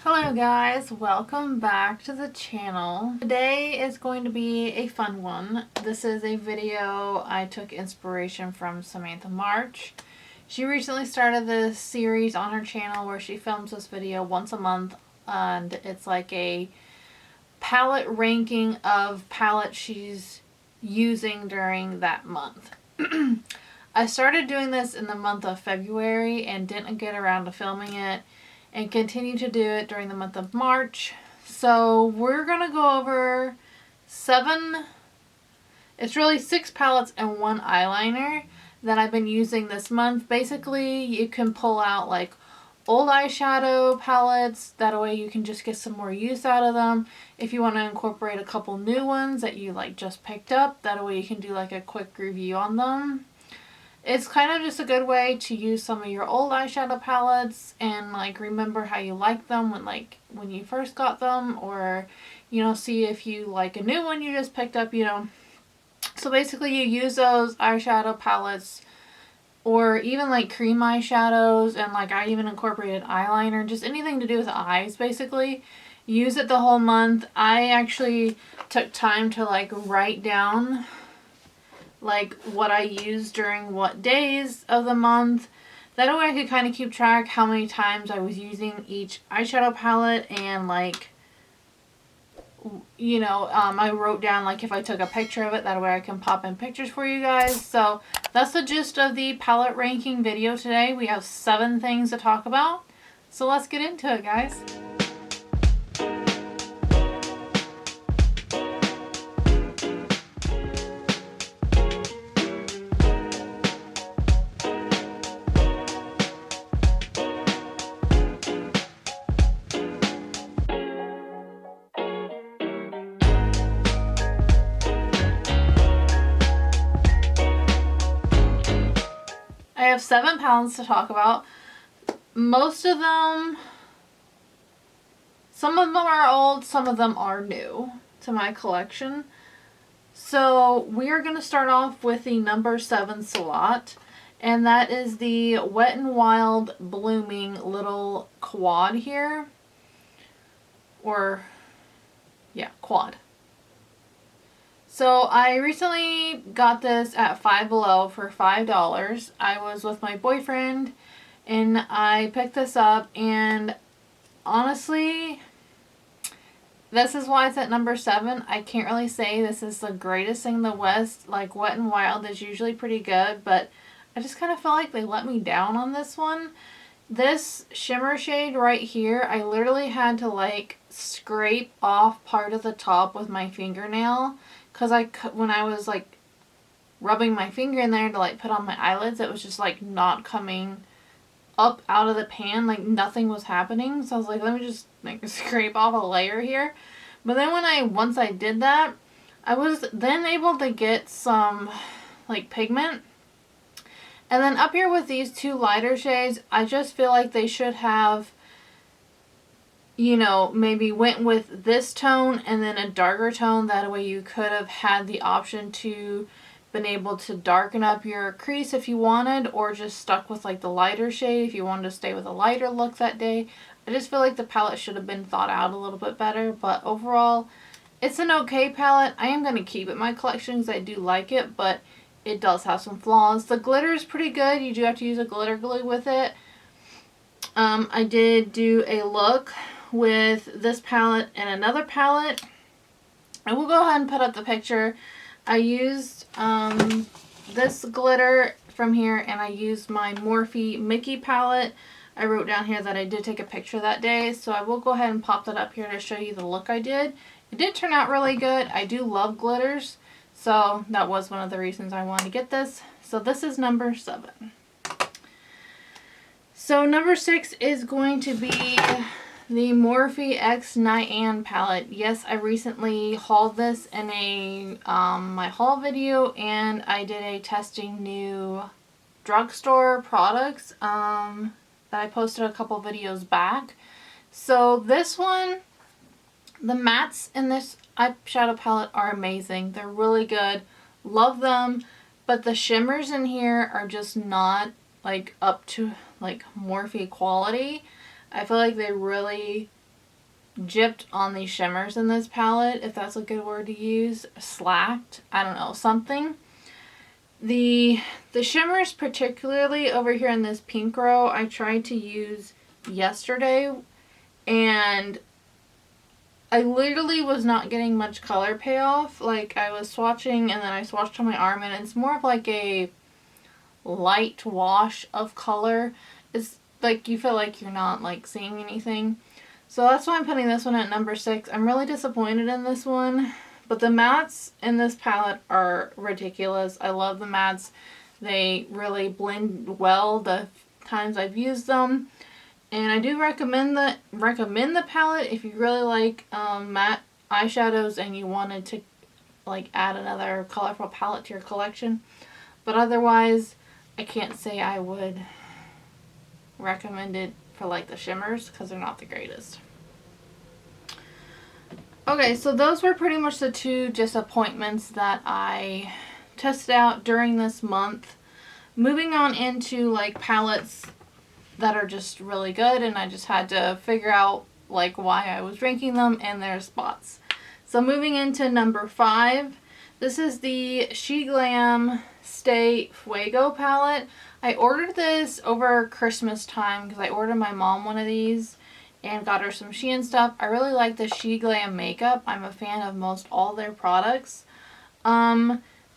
Hello guys, welcome back to the channel. Today is going to be a fun one. This is a video I took inspiration from Samantha March. She recently started this series on her channel where she films this video once a month, and it's like a palette ranking of palettes she's using during that month. I started doing this in the month of February and didn't get around to filming it, and continue to do it during the month of March. So we're going to go over it's really 6 palettes and 1 eyeliner that I've been using this month. Basically, you can pull out like old eyeshadow palettes. That way you can just get some more use out of them. If you want to incorporate a couple new ones that you like just picked up, that way you can do like a quick review on them. It's kind of just a good way to use some of your old eyeshadow palettes and like remember how you like them when you first got them, or see if you like a new one you just picked up, So basically you use those eyeshadow palettes or even like cream eyeshadows, and like I even incorporated eyeliner, just anything to do with eyes basically. Use it the whole month. I actually took time to like write down like what I used during what days of the month. That way I could kind of keep track how many times I was using each eyeshadow palette, and like I wrote down like if I took a picture of it, that way I can pop in pictures for you guys. So that's the gist of the palette ranking video today. We have 7 things to talk about, so let's get into it, guys. I have 7 palettes to talk about. Most of them, some of them are old, some of them are new to my collection. So we are going to start off with the number 7 slot, and that is the Wet n Wild Blooming little quad here. Quad. So I recently got this at Five Below for $5. I was with my boyfriend and I picked this up, and honestly, this is why it's at number 7. I can't really say this is the greatest thing in the West. Like Wet n Wild is usually pretty good, but I just kind of feel like they let me down on this one. This shimmer shade right here, I literally had to like scrape off part of the top with my fingernail, because when I was like rubbing my finger in there to like put on my eyelids, it was just like not coming up out of the pan, like nothing was happening. So I was like, let me just like scrape off a layer here. But then once I did that, I was then able to get some like pigment. And then up here with these 2 lighter shades, I just feel like they should have, maybe went with this tone and then a darker tone. That way you could have had the option to been able to darken up your crease if you wanted, or just stuck with like the lighter shade if you wanted to stay with a lighter look that day. I just feel like the palette should have been thought out a little bit better, but overall it's an okay palette. I am going to keep it in my collection because I do like it, but it does have some flaws. The glitter is pretty good. You do have to use a glitter glue with it. I did do a look with this palette and another palette. I will go ahead and put up the picture. I used this glitter from here, and I used my Morphe Mickey palette. I wrote down here that I did take a picture that day, so I will go ahead and pop that up here to show you the look I did. It did turn out really good. I do love glitters, so that was one of the reasons I wanted to get this. So this is number 7. So number 6 is going to be the Morphe X Nyan palette. Yes, I recently hauled this in my haul video, and I did a testing new drugstore products that I posted a couple videos back. So this one, the mattes in this eyeshadow palette are amazing. They're really good. Love them. But the shimmers in here are just not like up to like Morphe quality. I feel like they really gypped on the shimmers in this palette, if that's a good word to use. Slacked. I don't know. Something. The shimmers, particularly over here in this pink row, I tried to use yesterday, and I literally was not getting much color payoff. Like, I was swatching and then I swatched on my arm, and it's more of like a light wash of color. It's like you feel like you're not like seeing anything. So that's why I'm putting this one at number 6. I'm really disappointed in this one. But the mattes in this palette are ridiculous. I love the mattes. They really blend well the times I've used them. And I do recommend the palette if you really like matte eyeshadows and you wanted to like add another colorful palette to your collection. But otherwise, I can't say I would recommend it for like the shimmers because they're not the greatest. Okay, so those were pretty much the 2 disappointments that I tested out during this month. Moving on into like palettes that are just really good, and I just had to figure out like why I was ranking them and their spots. So moving into number 5, this is the SheGlam Stay Fuego palette. I ordered this over Christmas time because I ordered my mom one of these and got her some Shein stuff. I really like the SheGlam makeup. I'm a fan of most all their products.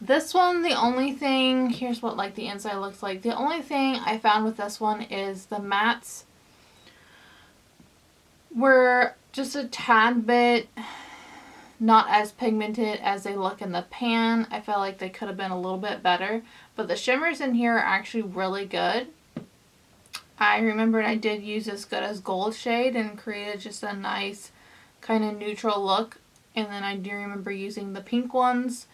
This one, the only thing, here's what like the inside looks like. The only thing I found with this one is the mattes were just a tad bit not as pigmented as they look in the pan. I felt like they could have been a little bit better. But the shimmers in here are actually really good. I remembered I did use this Good as Gold shade and created just a nice kind of neutral look. And then I do remember using the pink ones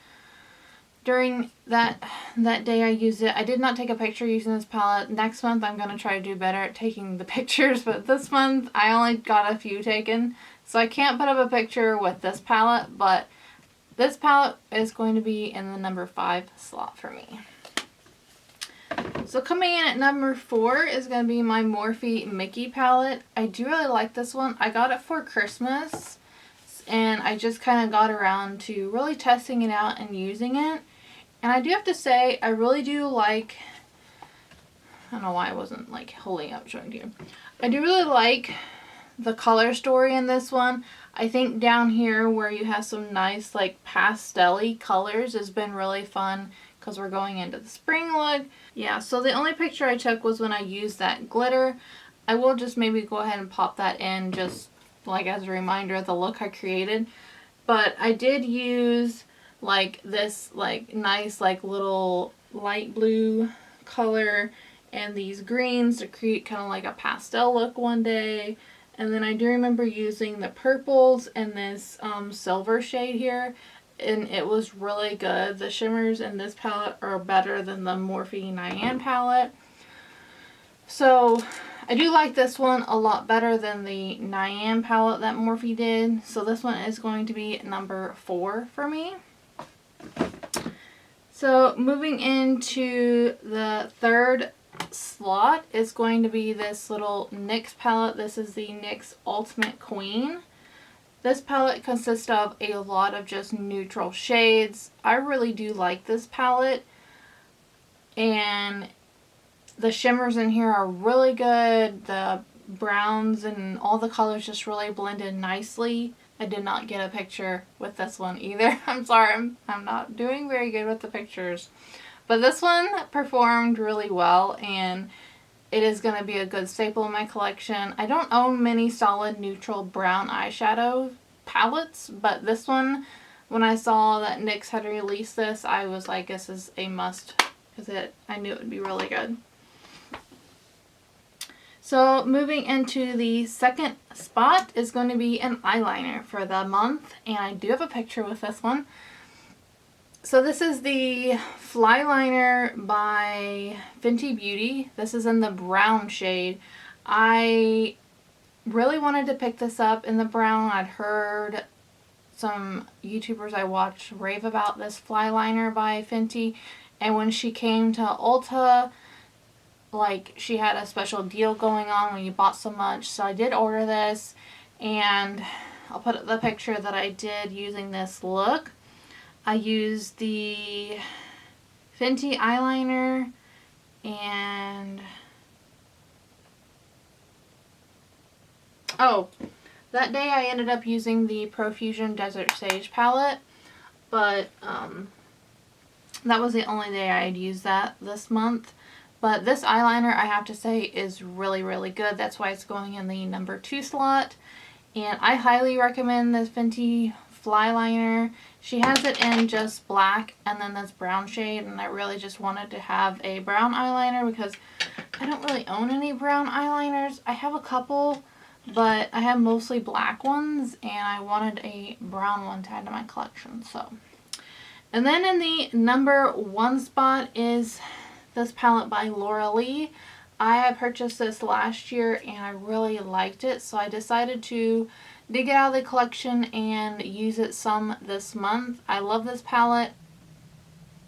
during that day I used it. I did not take a picture using this palette. Next month I'm going to try to do better at taking the pictures, but this month I only got a few taken. So I can't put up a picture with this palette, but this palette is going to be in the number 5 slot for me. So coming in at number 4 is going to be my Morphe Mickey palette. I do really like this one. I got it for Christmas, and I just kind of got around to really testing it out and using it. And I do have to say, I really do like, I don't know why I wasn't like holding up showing you. I do really like the color story in this one. I think down here where you have some nice like pastel-y colors has been really fun because we're going into the spring look. Yeah, so the only picture I took was when I used that glitter. I will just maybe go ahead and pop that in just like as a reminder of the look I created. But I did use like this like nice like little light blue color and these greens to create kind of like a pastel look one day. And then I do remember using the purples and this silver shade here, and it was really good. The shimmers in this palette are better than the Morphe Nyan palette. So I do like this one a lot better than the Nyan palette that Morphe did. So this one is going to be number 4 for me. So moving into the 3rd slot is going to be this little NYX palette. This is the NYX Ultimate Queen. This palette consists of a lot of just neutral shades. I really do like this palette, and the shimmers in here are really good. The browns and all the colors just really blended nicely. I did not get a picture with this one either. I'm sorry, I'm not doing very good with the pictures. But this one performed really well, and it is going to be a good staple in my collection. I don't own many solid neutral brown eyeshadow palettes, but this one, when I saw that NYX had released this, I was like, this is a must, because I knew it would be really good. So moving into the 2nd spot is going to be an eyeliner for the month, and I do have a picture with this one. So this is the Fly Liner by Fenty Beauty. This is in the brown shade. I really wanted to pick this up in the brown. I'd heard some YouTubers I watched rave about this Fly Liner by Fenty, and when she came to Ulta, like, she had a special deal going on when you bought so much. So I did order this, And I'll put the picture that I did using this look. I used the Fenty eyeliner and oh, that day I ended up using the Profusion Desert Sage palette, but that was the only day I had used that this month. But this eyeliner, I have to say, is really, really good. That's why it's going in the number 2 slot. And I highly recommend this Fenty Fly Liner. She has it in just black and then this brown shade, and I really just wanted to have a brown eyeliner because I don't really own any brown eyeliners. I have a couple, but I have mostly black ones, and I wanted a brown one to add to my collection. So, and then in the number 1 spot is this palette by Laura Lee. I had purchased this last year and I really liked it, so I decided to dig it out of the collection and use it some this month. I love this palette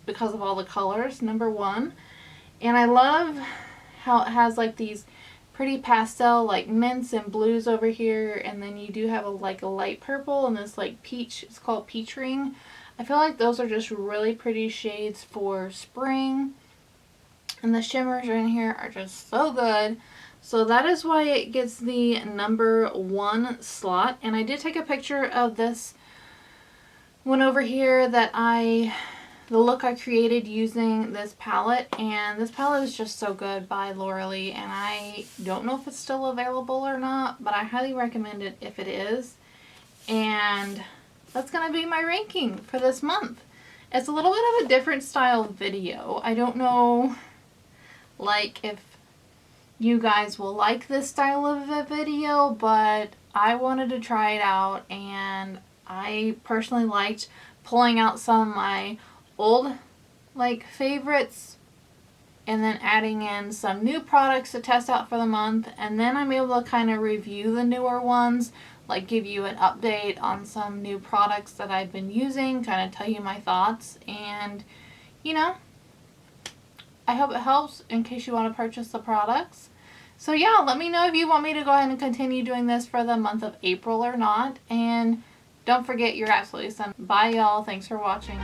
because of all the colors, number 1. And I love how it has like these pretty pastel like mints and blues over here, and then you do have a light purple and this like peach, it's called Peach Ring. I feel like those are just really pretty shades for spring. And the shimmers in here are just so good. So that is why it gets the number 1 slot. And I did take a picture of this one over here the look I created using this palette. And this palette is just so good by Laura Lee. And I don't know if it's still available or not, but I highly recommend it if it is. And that's going to be my ranking for this month. It's a little bit of a different style video. I don't know like if you guys will like this style of a video, but I wanted to try it out, and I personally liked pulling out some of my old like favorites and then adding in some new products to test out for the month, and then I'm able to kind of review the newer ones, like give you an update on some new products that I've been using, kind of tell you my thoughts, and you know, I hope it helps in case you want to purchase the products. So yeah, let me know if you want me to go ahead and continue doing this for the month of April or not. And don't forget, you're absolutely stunning. Bye y'all. Thanks for watching.